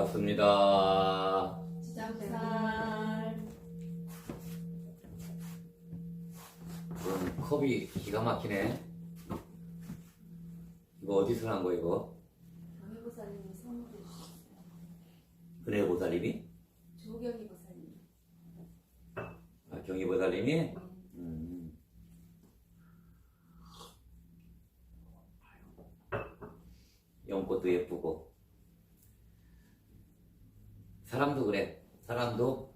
반갑습니다. 지장살. 컵이 기가 막히네. 이거 어디서 난 거 이거? 경희보살님이 선물해 주셨어요. 은혜 보살님이? 조경희 보살님. 아, 경희 보살님이? 연꽃도 예쁘고. 사람도 그래. 사람도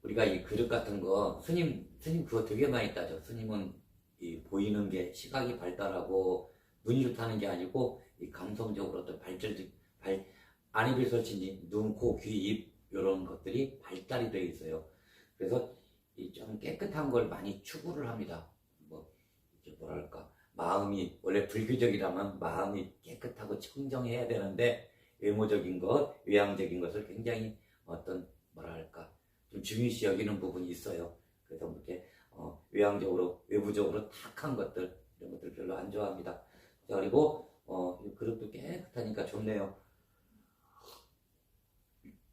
우리가 이 그릇 같은 거 스님 그거 되게 많이 따져. 스님은 이 보이는 게 시각이 발달하고 눈이 좋다는 게 아니고 이 감성적으로 또 안입이 설치니 눈, 코, 귀, 입 이런 것들이 발달이 되어 있어요. 그래서 이 좀 깨끗한 걸 많이 추구를 합니다. 뭐 이제 뭐랄까 마음이 원래 불교적이라면 마음이 깨끗하고 청정해야 되는데 외모적인 것, 외향적인 것을 굉장히 어떤 뭐랄까 좀 중요시 여기는 부분이 있어요. 그래서 이렇게 외향적으로 외부적으로 탁한 것들 이런 것들 별로 안 좋아합니다. 자, 그리고 이 그릇도 깨끗하니까 좋네요.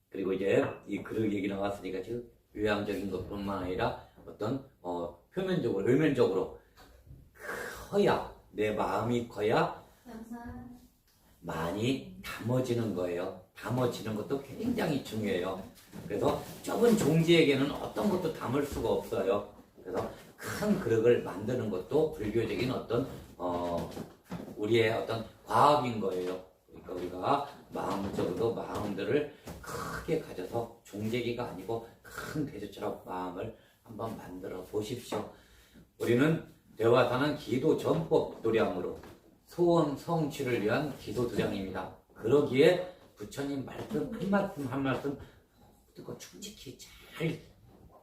그리고 이제 이 그릇 얘기 나왔으니까 지금 외향적인 것뿐만 아니라 어떤 표면적으로 외면적으로 커야 내 마음이 커야 많이 담아지는 거예요. 담아지는 것도 굉장히 중요해요. 그래서 좁은 종지에게는 어떤 것도 담을 수가 없어요. 그래서 큰 그릇을 만드는 것도 불교적인 어떤 우리의 어떤 과학인 거예요. 그러니까 우리가 마음적으로 마음들을 크게 가져서 종재기가 아니고 큰 대조처럼 마음을 한번 만들어 보십시오. 우리는 대화사는 기도 전법 도량으로 소원 성취를 위한 기도 도량입니다. 그러기에 부처님 말씀 한 말씀 듣고 충직히 잘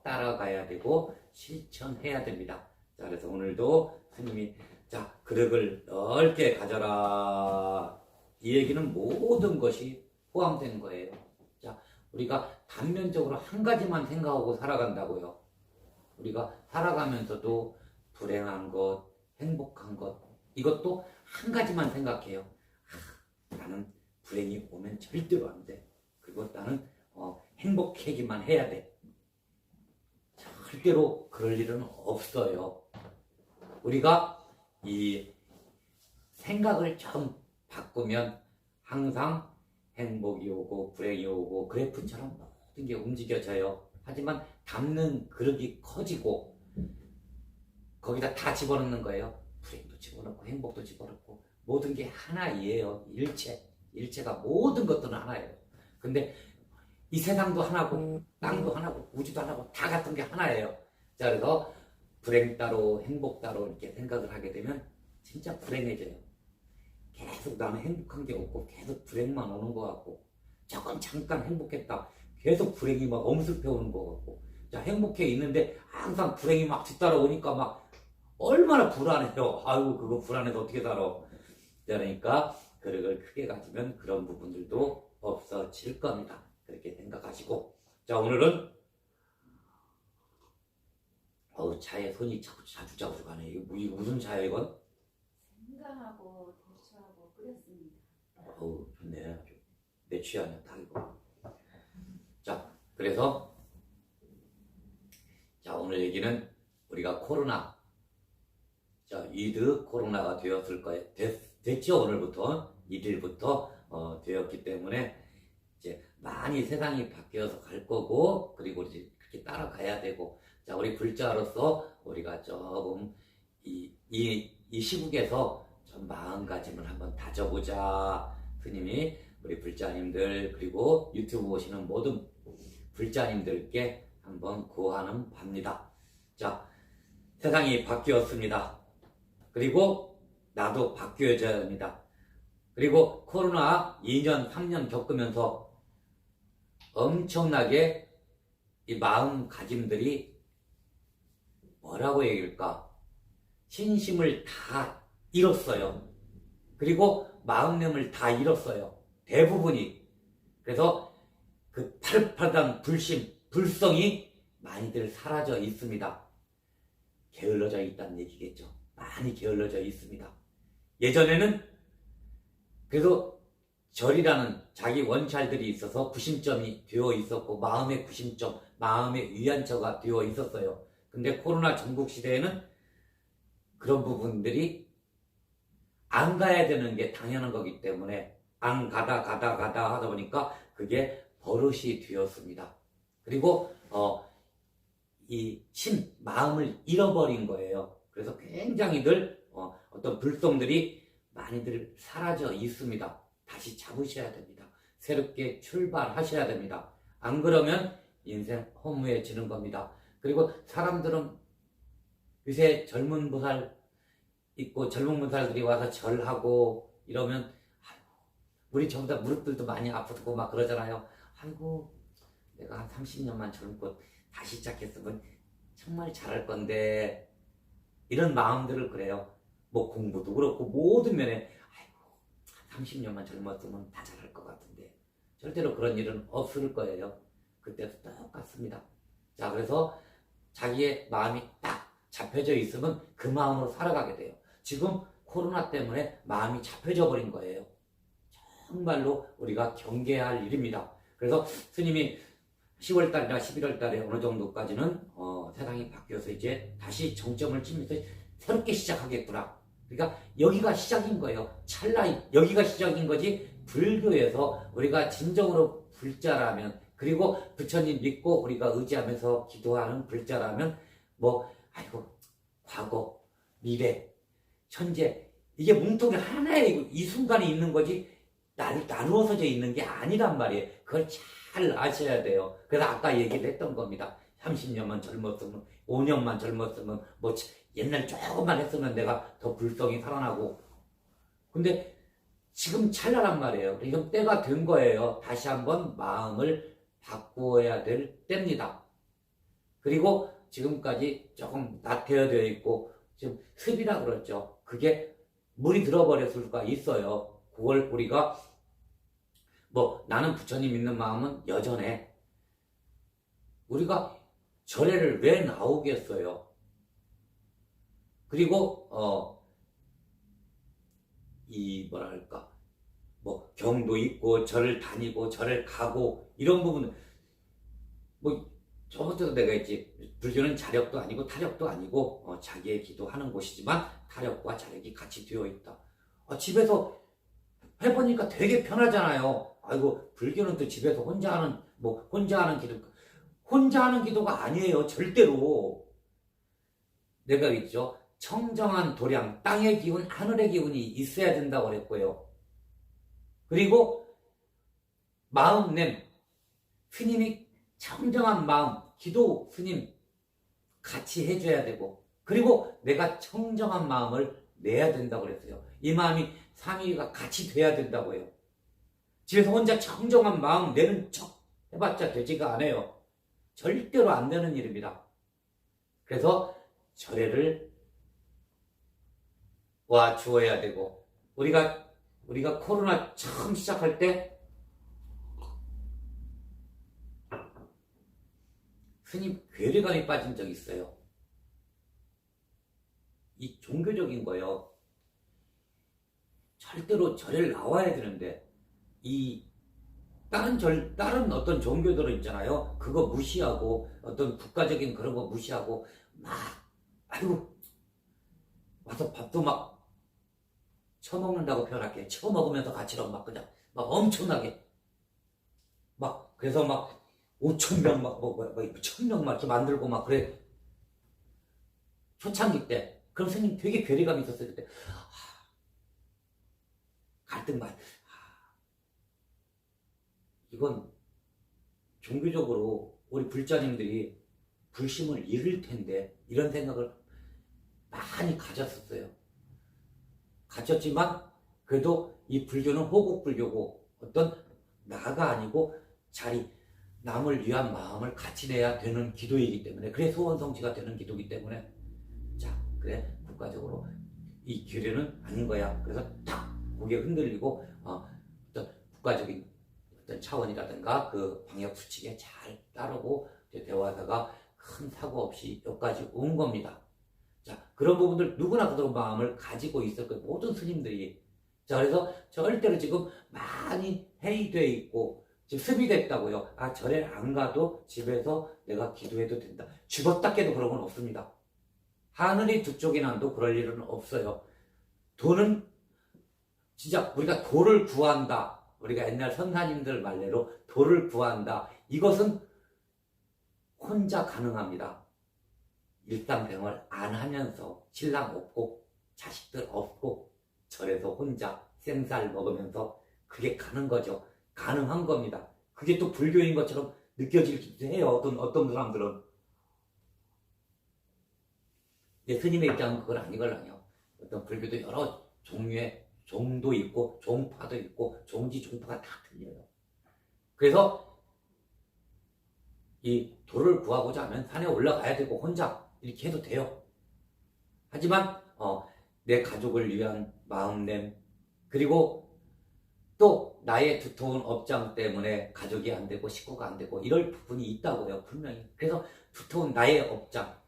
따라가야 되고 실천해야 됩니다. 자, 그래서 오늘도 스님이 자 그릇을 넓게 가져라 이 얘기는 모든 것이 포함된 거예요. 자, 우리가 단면적으로 한 가지만 생각하고 살아간다고요. 우리가 살아가면서도 불행한 것, 행복한 것 이것도 한 가지만 생각해요. 나는 불행이 오면 절대로 안 돼. 그리고 나는 행복하기만 해야 돼. 절대로 그럴 일은 없어요. 우리가 이 생각을 좀 바꾸면 항상 행복이 오고 불행이 오고 그래프처럼 모든 게 움직여져요. 하지만 담는 그릇이 커지고 거기다 다 집어넣는 거예요. 불행도 집어넣고 행복도 집어넣고 모든 게 하나이에요. 일체가 모든 것들은 하나예요. 근데 이 세상도 하나고 땅도 하나고 우주도 하나고 다 같은 게 하나예요. 자, 그래서 불행 따로 행복 따로 이렇게 생각을 하게 되면 진짜 불행해져요. 계속 나는 행복한 게 없고 계속 불행만 오는 것 같고 저건 잠깐 행복했다 계속 불행이 막 엄습해 오는 것 같고 자 행복해 있는데 항상 불행이 막 뒤따라오니까 막 얼마나 불안해요. 아이고 그거 불안해서 어떻게 살아. 그러니까 그릇을 크게 가지면 그런 부분들도 없어질 겁니다. 그렇게 생각하시고 자 오늘은 차에 손이 자주 가네. 이거 무슨 차야 이건? 생강하고 대추하고 끓였습니다. 좋네. 아주 내 취향이야 딱 이거. 자 그래서 자 오늘 얘기는 우리가 코로나 자 위드 코로나가 되었을 거예요. 됐죠. 오늘부터 1일부터 되었기 때문에 이제 많이 세상이 바뀌어서 갈 거고 그리고 이제 그렇게 따라가야 되고 자 우리 불자로서 우리가 조금 이 시국에서 좀 마음가짐을 한번 다져보자. 스님이 우리 불자님들 그리고 유튜브 보시는 모든 불자님들께 한번 구하는 바입니다. 자 세상이 바뀌었습니다. 그리고 나도 바뀌어져야 합니다. 그리고 코로나 2년 3년 겪으면서 엄청나게 이 마음가짐들이 뭐라고 얘기할까 신심을 다 잃었어요. 그리고 마음냄을 다 잃었어요. 대부분이. 그래서 그 파릇파릇한 불심, 불성이 많이들 사라져 있습니다. 게을러져 있다는 얘기겠죠. 많이 게을러져 있습니다. 예전에는 그래도 절이라는 자기 원찰들이 있어서 구심점이 되어 있었고 마음의 구심점, 마음의 위안처가 되어 있었어요. 근데 코로나 전국 시대에는 그런 부분들이 안 가야 되는 게 당연한 거기 때문에 안 가다 하다 보니까 그게 버릇이 되었습니다. 그리고 이 마음을 잃어버린 거예요. 그래서 굉장히들 어떤 불성들이 많이들 사라져 있습니다. 다시 잡으셔야 됩니다. 새롭게 출발하셔야 됩니다. 안 그러면 인생 허무해지는 겁니다. 그리고 사람들은 요새 젊은 보살 있고 젊은 보살들이 와서 절하고 이러면 아이고, 우리 전부 다 무릎들도 많이 아프고 막 그러잖아요. 아이고 내가 한 30년만 젊고 다시 시작했으면 정말 잘할 건데 이런 마음들을 그래요. 뭐 공부도 그렇고 모든 면에 아이고 30년만 젊었으면 다 잘할 것 같은데 절대로 그런 일은 없을 거예요. 그때도 똑같습니다. 자, 그래서 자기의 마음이 딱 잡혀져 있으면 그 마음으로 살아가게 돼요. 지금 코로나 때문에 마음이 잡혀져 버린 거예요. 정말로 우리가 경계할 일입니다. 그래서 스님이 10월달이나 11월달에 어느 정도까지는 세상이 바뀌어서 이제 다시 정점을 찍면서 새롭게 시작하겠구나. 그러니까 여기가 시작인 거예요. 찰나 여기가 시작인 거지. 불교에서 우리가 진정으로 불자라면, 그리고 부처님 믿고 우리가 의지하면서 기도하는 불자라면 아이고 과거, 미래, 현재 이게 뭉텅이 하나의 이 순간에 있는 거지 나누어서져 있는 게 아니란 말이에요. 그걸 잘 아셔야 돼요. 그래서 아까 얘기를 했던 겁니다. 30년만 젊었으면, 5년만 젊었으면, 옛날 조금만 했으면 내가 더 불성이 살아나고. 근데 지금 찰나란 말이에요. 이건 때가 된 거예요. 다시 한번 마음을 바꾸어야 될 때입니다. 그리고 지금까지 조금 나태해져 있고, 지금 습이라 그러죠. 그게 물이 들어버렸을 수가 있어요. 그걸 우리가 나는 부처님 믿는 마음은 여전해. 우리가 절에를 왜 나오겠어요? 그리고 경도 있고 절을 다니고 절을 가고 이런 부분 저번에도 내가 했지. 불교는 자력도 아니고 타력도 아니고 자기의 기도하는 곳이지만 타력과 자력이 같이 되어 있다. 집에서 해보니까 되게 편하잖아요. 아이고 불교는 또 집에서 혼자 하는 기도, 혼자 하는 기도가 아니에요. 절대로. 내가 있죠. 청정한 도량, 땅의 기운, 하늘의 기운이 있어야 된다고 그랬고요. 그리고 마음냄, 스님이 청정한 마음, 기도 스님 같이 해줘야 되고, 그리고 내가 청정한 마음을 내야 된다고 그랬어요. 이 마음이 삼위가 같이 돼야 된다고 해요. 집에서 혼자 청정한 마음 내는 척 해봤자 되지가 않아요. 절대로 안 되는 일입니다. 그래서 절에를 와 주어야 되고, 우리가 코로나 처음 시작할 때 스님 괴리감이 빠진 적이 있어요. 이 종교적인 거예요. 절대로 절을 나와야 되는데 다른 어떤 종교들은 있잖아요. 그거 무시하고 어떤 국가적인 그런 거 무시하고 아이고 와서 밥도 처먹는다고 표현할게. 처먹으면서 같이 그냥 엄청나게 그래서 5,000명 1,000명 이렇게 만들고 그래. 초창기 때. 그럼 스님 되게 괴리감이 있었어요. 그때 갈등만. 이건 종교적으로 우리 불자님들이 불심을 잃을 텐데, 이런 생각을 많이 가졌었어요. 가졌지만 그래도 이 불교는 호국불교고 어떤 나가 아니고 남을 위한 마음을 같이 내야 되는 기도이기 때문에, 그래 소원성취가 되는 기도이기 때문에, 그래 국가적으로 이 규례는 아닌 거야. 그래서 딱 고개 흔들리고 어떤 국가적인 어떤 차원이라든가 그 방역 수칙에 잘 따르고 대화하다가 큰 사고 없이 여기까지 온 겁니다. 그런 부분들 누구나 그런 마음을 가지고 있었고, 모든 스님들이. 자, 그래서 절대로 지금 많이 해이돼 있고 지금 습이됐다고요. 아, 절에 안 가도 집에서 내가 기도해도 된다. 죽었다 깨도 그런 건 없습니다. 하늘이 두 쪽이 난도 그럴 일은 없어요. 돈은 진짜 우리가 도를 구한다. 우리가 옛날 선사님들 말대로 도를 구한다. 이것은 혼자 가능합니다. 일상생활 안 하면서 신랑 없고 자식들 없고 절에서 혼자 생쌀 먹으면서 그게 가는 거죠. 가능한 겁니다. 그게 또 불교인 것처럼 느껴지기도 해요. 어떤 사람들은. 근데 스님의 입장은 그건 아니걸랑요. 어떤 불교도 여러 종류의 종도 있고 종파도 있고 종지 종파가 다 틀려요. 그래서 이 도를 구하고자 하면 산에 올라가야 되고 혼자 이렇게 해도 돼요. 하지만 내 가족을 위한 마음냄 그리고 또 나의 두터운 업장 때문에 가족이 안 되고 식구가 안 되고 이럴 부분이 있다고요. 분명히. 그래서 두터운 나의 업장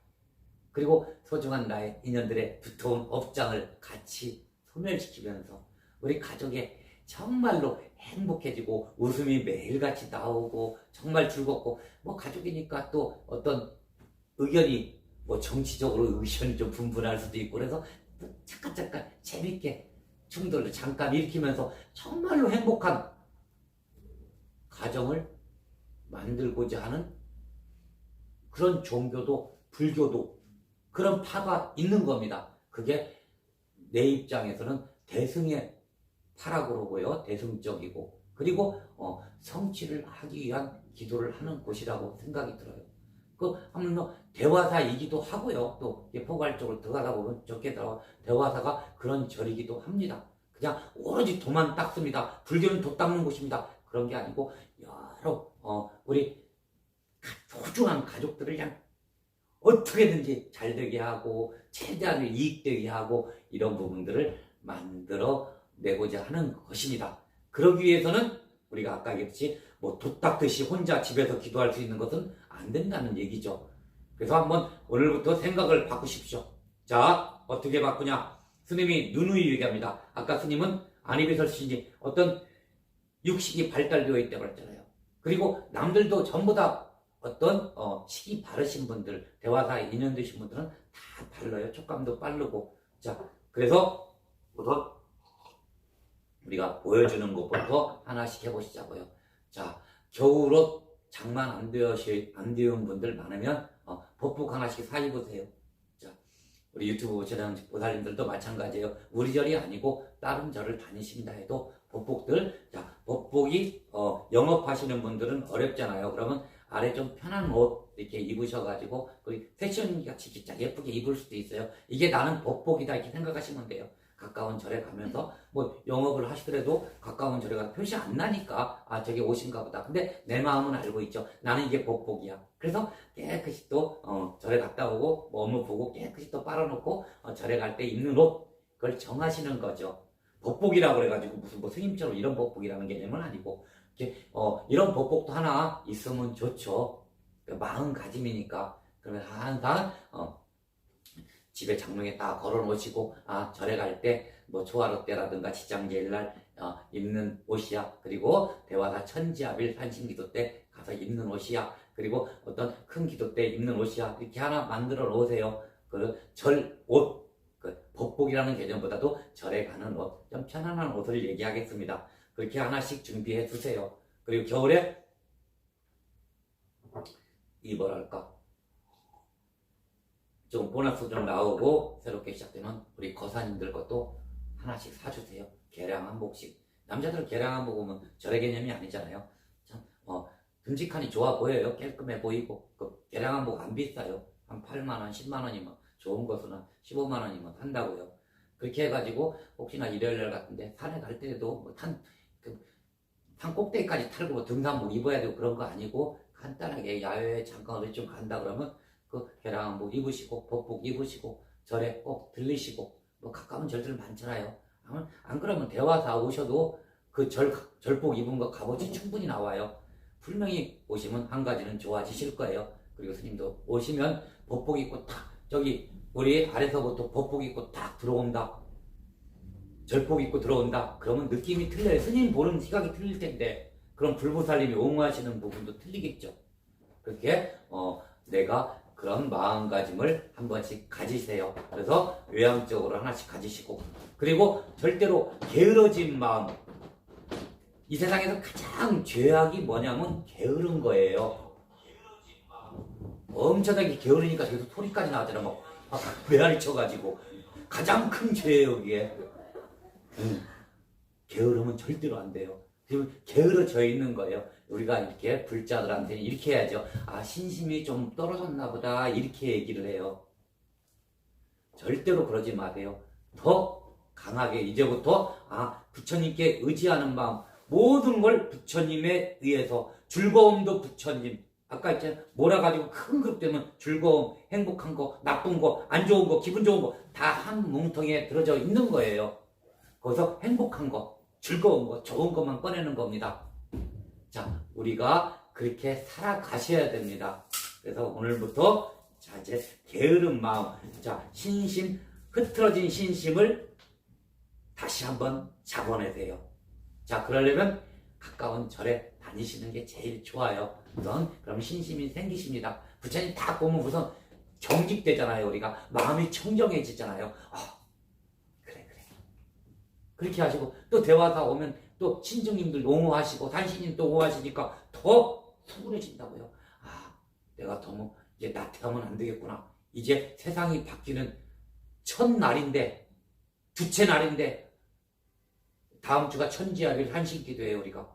그리고 소중한 나의 인연들의 두터운 업장을 같이 소멸시키면서 우리 가족의 정말로 행복해지고 웃음이 매일같이 나오고 정말 즐겁고 뭐 가족이니까 또 어떤 의견이 뭐 정치적으로 의견이 좀 분분할 수도 있고 그래서 잠깐 재밌게 충돌을 잠깐 일으키면서 정말로 행복한 가정을 만들고자 하는 그런 종교도 불교도 그런 파가 있는 겁니다. 그게 내 입장에서는 대승의 파라고 보고요. 대승적이고 그리고 성취를 하기 위한 기도를 하는 곳이라고 생각이 들어요. 하물며 대화사이기도 하고요. 또 포괄적으로 들어가다 보면 적게 들어 대화사가 그런 절이기도 합니다. 그냥 오로지 도만 닦습니다. 불교는 도 닦는 곳입니다. 그런 게 아니고 여러 우리 소중한 가족들을 그냥 어떻게든지 잘 되게 하고 최대한 이익되게 하고 이런 부분들을 만들어 내고자 하는 것입니다. 그러기 위해서는 우리가 아까 얘기했듯이 뭐 도 닦듯이 혼자 집에서 기도할 수 있는 것은 안 된다는 얘기죠. 그래서 한번 오늘부터 생각을 바꾸십시오. 자, 어떻게 바꾸냐? 스님이 누누이 얘기합니다. 아까 스님은 안이비설신이 어떤 육식이 발달되어 있다고 그랬잖아요. 그리고 남들도 전부 다 어떤 식이 바르신 분들, 대화사에 인연되신 분들은 다 달라요. 촉감도 빠르고. 자, 그래서 우선 우리가 보여주는 것부터 하나씩 해보시자고요. 자, 겨울옷 장만 안 되는 분들 많으면 법복 하나씩 사 입으세요. 자, 우리 유튜브 보시는 보살님들도 마찬가지예요. 우리 절이 아니고 다른 절을 다니신다 해도 법복들, 자, 법복이 영업하시는 분들은 어렵잖아요. 그러면 아래 좀 편한 옷 이렇게 입으셔가지고 패션 같이 진짜 예쁘게 입을 수도 있어요. 이게 나는 법복이다 이렇게 생각하시면 돼요. 가까운 절에 가면서 뭐 영업을 하시더라도 가까운 절에 가서 표시 안 나니까 아 저게 옷인가 보다. 근데 내 마음은 알고 있죠. 나는 이게 법복이야. 그래서 깨끗이 또 절에 갔다 오고 뭐 업무 보고 깨끗이 또 빨아놓고 절에 갈 때 입는 옷 그걸 정하시는 거죠. 법복이라고 그래가지고 무슨 뭐 스님처럼 이런 법복이라는 개념은 아니고 이런 법복도 하나 있으면 좋죠. 마음가짐이니까. 그러면 항상 집에 장롱에 딱 걸어 놓으시고 절에 갈 때 뭐 초하루 때라든가 지장제일날 입는 옷이야. 그리고 대화사 천지아빌 산신기도 때 가서 입는 옷이야. 그리고 어떤 큰 기도 때 입는 옷이야. 이렇게 하나 만들어 놓으세요. 그 절 옷, 그 법복이라는 개념보다도 절에 가는 옷, 좀 편안한 옷을 얘기하겠습니다. 그렇게 하나씩 준비해 두세요. 그리고 겨울에 이 뭐랄까 좀 보너스 좀 나오고 새롭게 시작되면 우리 거사님들 것도 하나씩 사주세요. 개량 한복씩. 남자들은 개량 한복 오면 절의 개념이 아니잖아요. 참 듬직하니 좋아 보여요. 깔끔해 보이고 그 개량 한복 안 비싸요. 한 8만원, 10만원이면 좋은 것은 한 15만원이면 산다고요. 그렇게 해가지고 혹시나 일요일날 같은데 산에 갈 때도 뭐 산 꼭대기까지 탈고 뭐 등산복 입어야 되고 그런 거 아니고 간단하게 야외에 잠깐 어디 좀 간다 그러면 그 개량한복 입으시고 법복 입으시고 절에 꼭 들리시고 뭐 가까운 절들 많잖아요. 안 그러면 대화사 오셔도 그 절복 입은 거 값어치 충분히 나와요. 분명히 오시면 한 가지는 좋아지실 거예요. 그리고 스님도 오시면 법복 입고 딱 저기 우리 아래서부터 법복 입고 딱 들어온다. 절복 입고 들어온다. 그러면 느낌이 틀려요. 스님 보는 시각이 틀릴 텐데 그럼 불보살님이 옹호하시는 부분도 틀리겠죠. 그렇게 내가 그런 마음가짐을 한 번씩 가지세요. 그래서 외향적으로 하나씩 가지시고, 그리고 절대로 게으러진 마음. 이 세상에서 가장 죄악이 뭐냐면 게으른 거예요. 엄청나게 게으르니까 계속 소리까지 나잖아. 막 메아리 쳐가지고. 가장 큰 죄예요, 이게. 게으르면 절대로 안 돼요. 지금 게으러져 있는 거예요. 우리가 이렇게 불자들한테는 이렇게 해야죠. 아, 신심이 좀 떨어졌나 보다. 이렇게 얘기를 해요. 절대로 그러지 마세요. 더 강하게 이제부터 부처님께 의지하는 마음, 모든 걸 부처님에 의해서, 즐거움도 부처님. 아까 있잖아요. 몰아가지고 큰 그룹 되면 즐거움, 행복한 거, 나쁜 거, 안 좋은 거, 기분 좋은 거 다 한 뭉텅이에 들어져 있는 거예요. 거기서 행복한 거, 즐거운 거, 좋은 것만 꺼내는 겁니다. 자, 우리가 그렇게 살아가셔야 됩니다. 그래서 오늘부터 자, 이제 게으른 마음, 자, 신심, 흐트러진 신심을 다시 한번 잡아내세요. 자, 그러려면 가까운 절에 다니시는 게 제일 좋아요. 그럼 신심이 생기십니다. 부처님 딱 보면 우선 경직되잖아요. 우리가 마음이 청정해지잖아요. 그래. 그렇게 하시고, 또 대화사 오면 또 신중님들 옹호하시고 단신님 또 옹호하시니까 더 서운해진다고요. 내가 너무 이제 나태하면 안 되겠구나. 이제 세상이 바뀌는 첫날인데, 두째 날인데, 다음 주가 천지야일 한신기도예요, 우리가.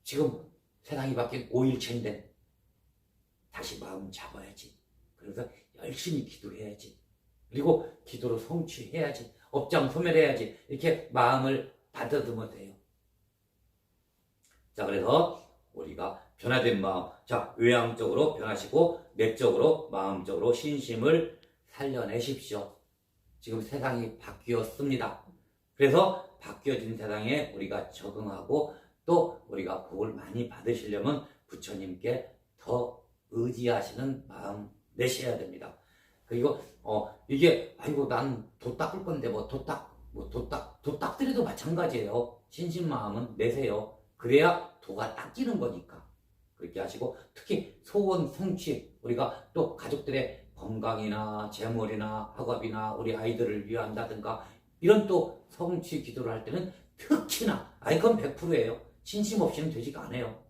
지금 세상이 바뀐 5일째인데 다시 마음 잡아야지. 그래서 열심히 기도해야지. 그리고 기도로 성취해야지. 업장 소멸해야지. 이렇게 마음을 다듬으면 돼요. 자, 그래서 우리가 변화된 마음, 자, 외향적으로 변하시고 내적으로, 마음적으로 신심을 살려내십시오. 지금 세상이 바뀌었습니다. 그래서 바뀌어진 세상에 우리가 적응하고, 또 우리가 복을 많이 받으시려면 부처님께 더 의지하시는 마음 내셔야 됩니다. 그리고 이게 난 도 닦을 건데 도 닦더라도 마찬가지예요. 신심 마음은 내세요. 그래야 도가 닦이는 거니까. 그렇게 하시고, 특히 소원 성취, 우리가 또 가족들의 건강이나 재물이나 학업이나 우리 아이들을 위한다든가 이런 또 성취 기도를 할 때는 특히나 그건 100%예요. 신심 없이는 되지가 않아요.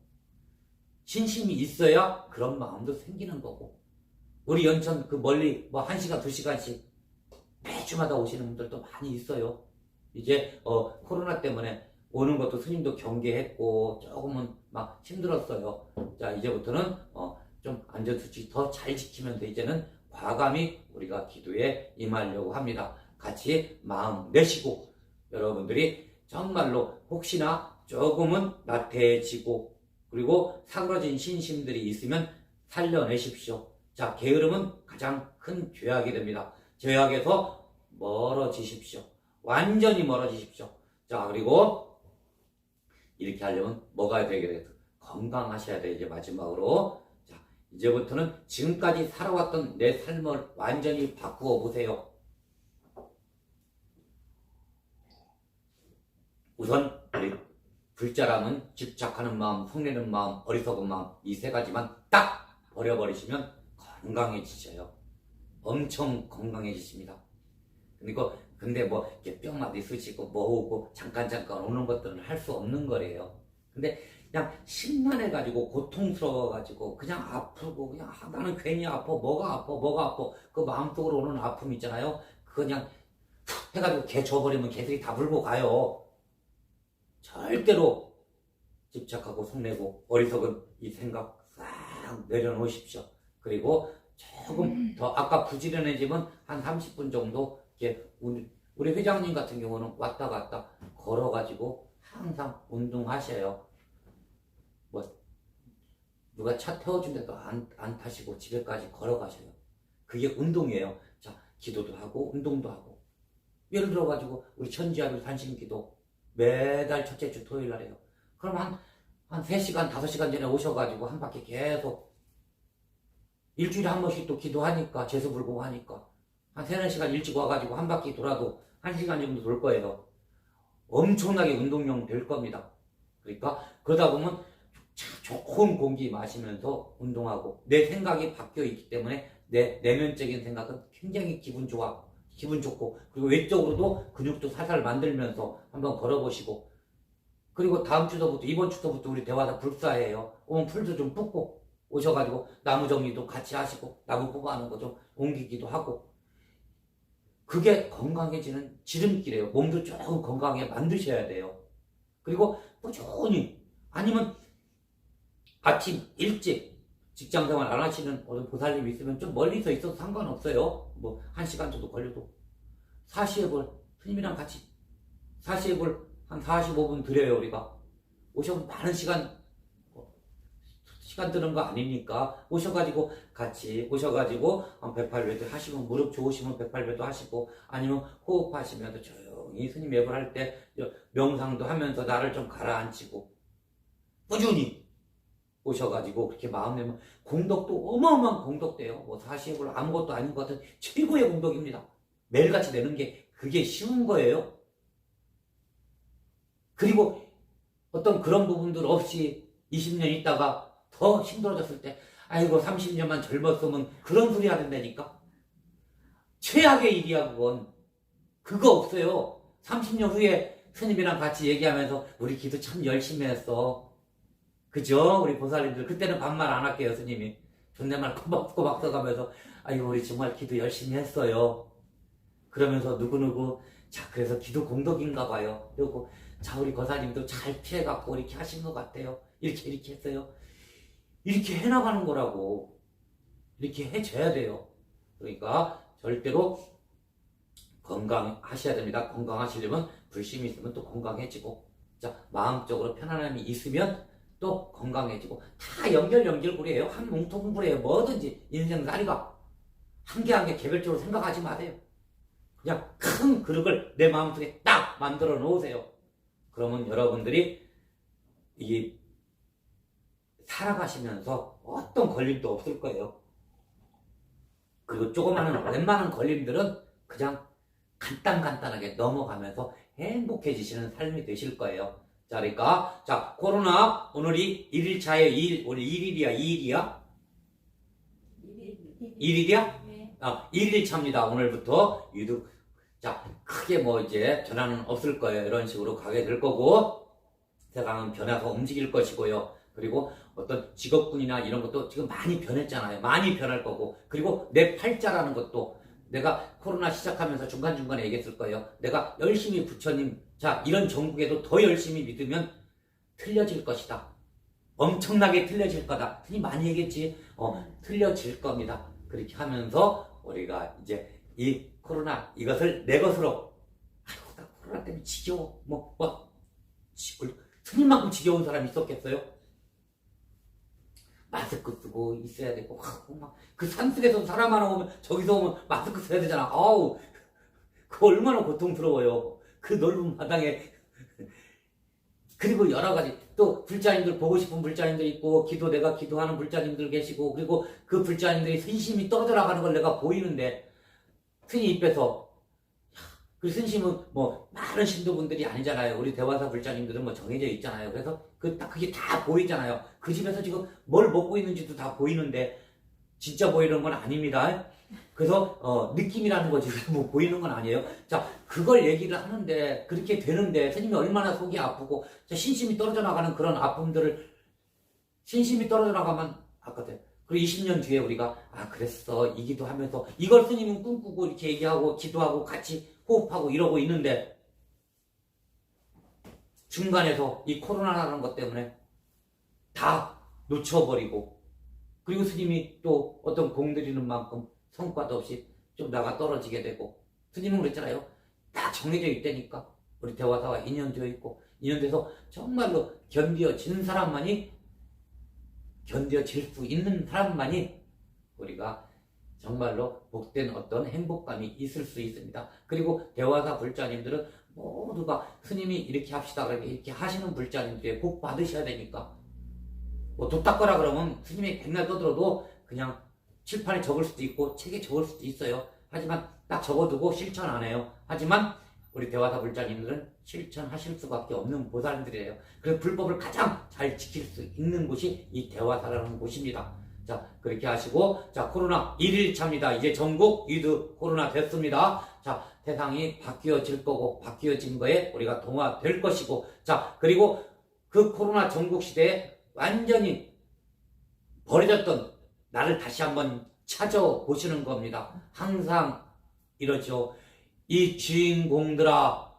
신심이 있어야 그런 마음도 생기는 거고. 우리 연천 그 멀리 1시간, 2시간씩 매주마다 오시는 분들도 많이 있어요. 이제 코로나 때문에 오는 것도 스님도 경계했고 조금은 막 힘들었어요. 자, 이제부터는 좀 안전수칙 더 잘 지키면서 이제는 과감히 우리가 기도에 임하려고 합니다. 같이 마음 내시고, 여러분들이 정말로 혹시나 조금은 나태해지고, 그리고 사그러진 신심들이 있으면 살려내십시오. 자, 게으름은 가장 큰 죄악이 됩니다. 죄악에서 멀어지십시오. 완전히 멀어지십시오. 자, 그리고 이렇게 하려면 뭐가 되겠어요? 건강하셔야 돼요. 이제 마지막으로. 자, 이제부터는 지금까지 살아왔던 내 삶을 완전히 바꾸어 보세요. 우선 우리 불자라면 집착하는 마음, 성내는 마음, 어리석은 마음, 이 세 가지만 딱 버려버리시면 건강해지셔요. 엄청 건강해지십니다. 근데 이렇게 뿅만 있으시고 오고 잠깐 오는 것들은 할 수 없는 거래요. 근데 그냥 심란해가지고 고통스러워가지고 그냥 아프고, 그냥 나는 괜히 아파, 뭐가 아파, 그 마음속으로 오는 아픔 있잖아요. 그냥 툭 해가지고 개 줘버리면 개들이 다 물고 가요. 절대로 집착하고 속내고 어리석은 이 생각 싹 내려놓으십시오. 그리고 조금 더, 아까 부지런해지면 한 30분 정도 이렇게 우리 회장님 같은 경우는 왔다 갔다 걸어가지고 항상 운동하셔요. 누가 차 태워준데도 안 타시고 집에까지 걸어가셔요. 그게 운동이에요. 자, 기도도 하고 운동도 하고. 예를 들어가지고 우리 천지야율 단신기도 매달 첫째 주 토요일 날 해요. 그럼 한 3시간, 5시간 전에 오셔가지고 한 바퀴 계속 일주일에 한 번씩 또 기도하니까, 재수불고 하니까 한 3-4시간 일찍 와가지고 한 바퀴 돌아도 1시간 정도 돌 거예요. 엄청나게 운동량 될 겁니다. 그러니까 그러다 보면 좋은 공기 마시면서 운동하고 내 생각이 바뀌어 있기 때문에 내 내면적인 생각은 굉장히 기분 좋고 그리고 외적으로도 근육도 살살 만들면서 한번 걸어보시고 그리고 다음 주서부터 이번 주서부터 우리 대화사 불사예요. 오면 풀도 좀 뽑고 오셔가지고 나무 정리도 같이 하시고 나무 뽑아하는 거 좀 옮기기도 하고 그게 건강해지는 지름길이에요. 몸도 조금 건강하게 만드셔야 돼요. 그리고 꾸준히 아니면 아침 일찍 직장생활 안 하시는 어떤 보살님 있으면 좀 멀리서 있어도 상관없어요. 뭐 1시간 정도 걸려도 사시앱을 스님이랑 같이 사시앱을 한 45분 드려요. 우리가 오셔서 많은 시간 드는 거 아니니까 오셔가지고 같이 오셔가지고 한 108배도 하시고 무릎 좋으시면 108배도 하시고 아니면 호흡하시면서 조용히 스님 앱을 할 때 명상도 하면서 나를 좀 가라앉히고 꾸준히 오셔가지고 그렇게 마음 내면 공덕도 어마어마한 공덕돼요. 뭐 사시앱을 아무것도 아닌 것 같은 최고의 공덕입니다. 매일같이 내는 게 그게 쉬운 거예요. 그리고 어떤 그런 부분들 없이 20년 있다가 더 힘들어졌을 때 아이고 30년만 젊었으면 그런 소리 하는다니까. 최악의 일이야 그건. 그거 없어요. 30년 후에 스님이랑 같이 얘기하면서 우리 기도 참 열심히 했어. 그죠? 우리 보살님들 그때는 반말 안 할게요. 스님이 존댓말 꼬박꼬박 써가면서 아이고 우리 정말 기도 열심히 했어요. 그러면서 누구누구 자 그래서 기도 공덕인가 봐요. 그리고 자 우리 거사님도 잘 피해갖고 이렇게 하신 것 같아요. 이렇게 했어요. 이렇게 해나가는 거라고. 이렇게 해줘야 돼요. 그러니까 절대로 건강하셔야 됩니다. 건강하시려면 불심이 있으면 또 건강해지고 자 마음적으로 편안함이 있으면 또 건강해지고 다 연결고리예요. 한 뭉텅구리예요. 뭐든지 인생살이가 한 개 한 개 개별적으로 생각하지 마세요. 그냥 큰 그릇을 내 마음속에 딱 만들어 놓으세요. 그러면 여러분들이 이 살아가시면서 어떤 걸림도 없을 거예요. 그리고 웬만한 걸림들은 그냥 간단하게 넘어가면서 행복해지시는 삶이 되실 거예요. 자, 그러니까 자 코로나 오늘이 1일차에 오늘 1일이야? 1일이야? 네. 1일차입니다. 오늘부터 유독 자 크게 뭐 이제 변화는 없을 거예요. 이런 식으로 가게 될 거고 세상은 변해서 움직일 것이고요. 그리고 어떤 직업군이나 이런 것도 지금 많이 변했잖아요. 많이 변할 거고 그리고 내 팔자라는 것도 내가 코로나 시작하면서 중간중간에 얘기했을 거예요. 내가 열심히 부처님 자 이런 정국에도 더 열심히 믿으면 틀려질 것이다. 엄청나게 틀려질 거다. 스님 많이 얘기했지. 틀려질 겁니다. 그렇게 하면서 우리가 이제 이 코로나 이것을 내 것으로 아이고 나 코로나 때문에 지겨워 스님만큼 지겨운 사람이 있었겠어요? 마스크 쓰고 있어야 되고 그 산속에서 사람 하나 오면 저기서 오면 마스크 써야 되잖아. 아우 그 얼마나 고통스러워요. 그 넓은 마당에 그리고 여러 가지 또 불자님들 보고 싶은 불자님들 있고 내가 기도하는 불자님들 계시고 그리고 그 불자님들이 선심이 떨어져 나가는 걸 내가 보이는데 스님 입에서 그 선심은 뭐 많은 신도분들이 아니잖아요. 우리 대화사 불자님들은 뭐 정해져 있잖아요. 그래서 그게 다 보이잖아요. 그 집에서 지금 뭘 먹고 있는지도 다 보이는데 진짜 보이는 건 아닙니다. 그래서 느낌이라는 거지 뭐 보이는 건 아니에요. 자 그걸 얘기를 하는데 그렇게 되는데 스님이 얼마나 속이 아프고 자, 신심이 떨어져 나가는 그런 아픔들을 신심이 떨어져 나가면 아까도 그리고 20년 뒤에 우리가 그랬어 이 기도하면서 이걸 스님은 꿈꾸고 이렇게 얘기하고 기도하고 같이 호흡하고 이러고 있는데 중간에서 이 코로나라는 것 때문에 다 놓쳐버리고 그리고 스님이 또 어떤 공들이는 만큼 성과도 없이 좀 나가 떨어지게 되고 스님은 그랬잖아요. 딱 정해져 있다니까 우리 대화사와 인연되어 있고 인연돼서 정말로 견뎌질 수 있는 사람만이 우리가 정말로 복된 어떤 행복감이 있을 수 있습니다. 그리고 대화사 불자님들은 모두가 스님이 이렇게 합시다 그러면 이렇게 하시는 불자님들의 복 받으셔야 되니까 뭐 도닦거라 그러면 스님이 백날 떠들어도 그냥 칠판에 적을 수도 있고 책에 적을 수도 있어요. 하지만 딱 적어두고 실천 안 해요. 하지만 우리 대화사 불자님들은 실천하실 수밖에 없는 보살들이에요. 그래서 불법을 가장 잘 지킬 수 있는 곳이 이 대화사라는 곳입니다. 자, 그렇게 하시고, 자, 코로나 1일차입니다. 이제 전국 위드 코로나 됐습니다. 자, 세상이 바뀌어질 거고, 바뀌어진 거에 우리가 동화될 것이고, 자, 그리고 그 코로나 전국 시대에 완전히 버려졌던 나를 다시 한번 찾아보시는 겁니다. 항상 이러죠. 이 주인공들아,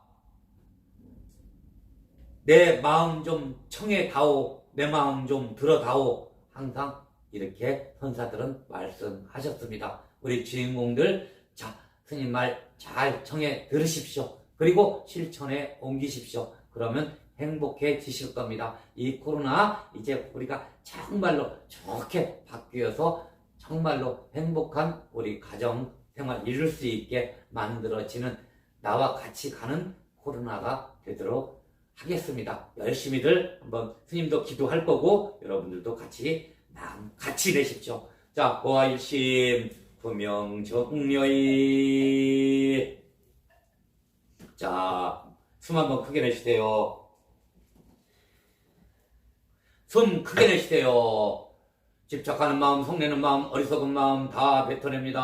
내 마음 좀 청해다오, 내 마음 좀 들어다오. 항상 이렇게 선사들은 말씀하셨습니다. 우리 주인공들, 자, 스님 말 잘 청해 들으십시오. 그리고 실천에 옮기십시오. 그러면 행복해지실 겁니다. 이 코로나 이제 우리가 정말로 좋게 바뀌어서 정말로 행복한 우리 가정 생활 이룰 수 있게 만들어지는 나와 같이 가는 코로나가 되도록 하겠습니다. 열심히들 한번 스님도 기도할 거고 여러분들도 같이 마음 같이 내십시오. 자, 보아일심 부명정료이. 자, 숨 한번 크게 내쉬세요. 숨 크게 내쉬세요. 집착하는 마음, 성내는 마음, 어리석은 마음 다 뱉어냅니다.